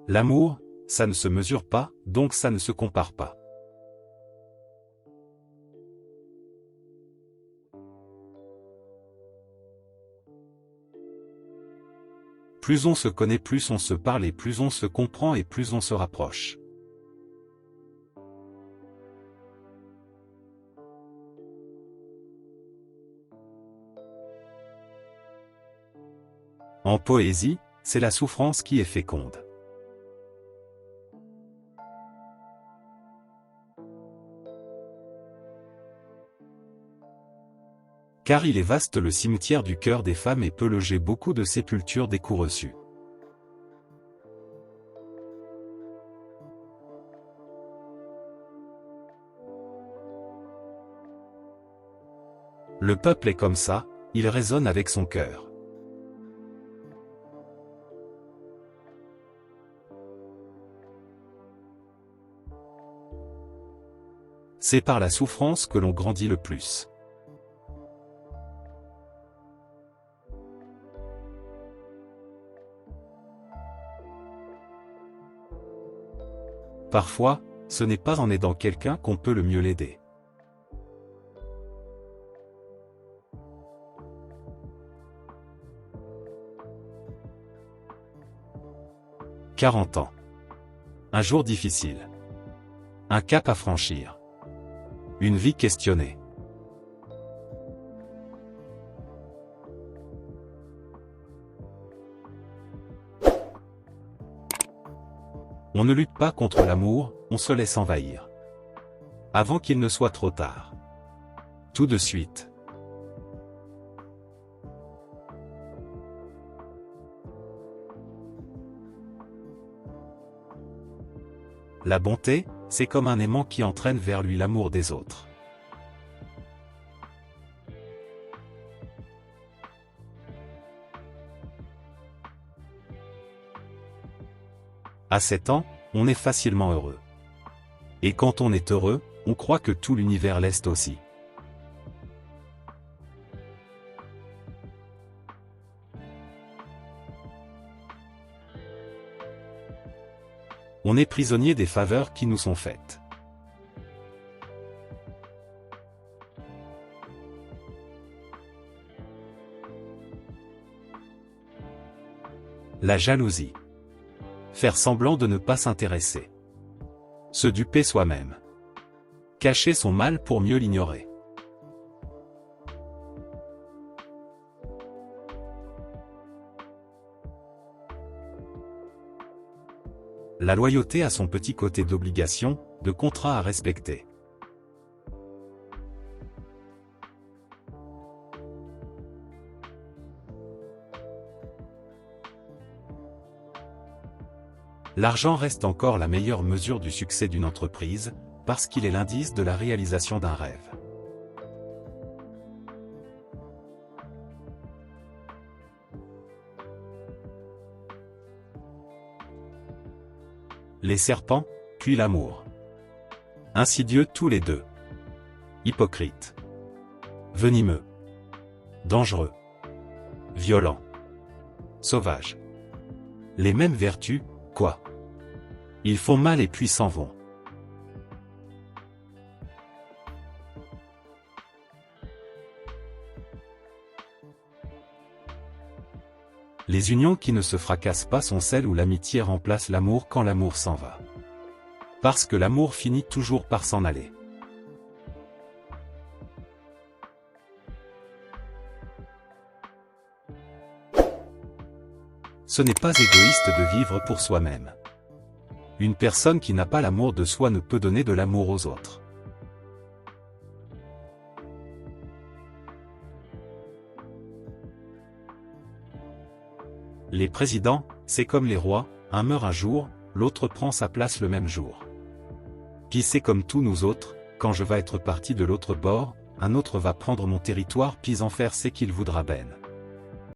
L'amour, ça ne se mesure pas, donc ça ne se compare pas. Plus on se connaît, plus on se parle et plus on se comprend et plus on se rapproche. En poésie, c'est la souffrance qui est féconde. Car il est vaste le cimetière du cœur des femmes et peut loger beaucoup de sépultures des coups reçus. Le peuple est comme ça, il raisonne avec son cœur. C'est par la souffrance que l'on grandit le plus. Parfois, ce n'est pas en aidant quelqu'un qu'on peut le mieux l'aider. « 40 ans. Un jour difficile. Un cap à franchir. Une vie questionnée. On ne lutte pas contre l'amour, on se laisse envahir. Avant qu'il ne soit trop tard. Tout de suite. La bonté, c'est comme un aimant qui entraîne vers lui l'amour des autres. À 7 ans, on est facilement heureux. Et quand on est heureux, on croit que tout l'univers l'est aussi. On est prisonnier des faveurs qui nous sont faites. La jalousie. Faire semblant de ne pas s'intéresser. Se duper soi-même. Cacher son mal pour mieux l'ignorer. La loyauté a son petit côté d'obligation, de contrat à respecter. L'argent reste encore la meilleure mesure du succès d'une entreprise, parce qu'il est l'indice de la réalisation d'un rêve. Les serpents, puis l'amour. Insidieux tous les deux. Hypocrites. Venimeux. Dangereux. Violents. Sauvages. Les mêmes vertus, quoi. Ils font mal et puis s'en vont. Les unions qui ne se fracassent pas sont celles où l'amitié remplace l'amour quand l'amour s'en va. Parce que l'amour finit toujours par s'en aller. Ce n'est pas égoïste de vivre pour soi-même. Une personne qui n'a pas l'amour de soi ne peut donner de l'amour aux autres. Les présidents, c'est comme les rois, un meurt un jour, l'autre prend sa place le même jour. Puis c'est comme tous nous autres, quand je vais être parti de l'autre bord, un autre va prendre mon territoire puis en faire ce qu'il voudra ben.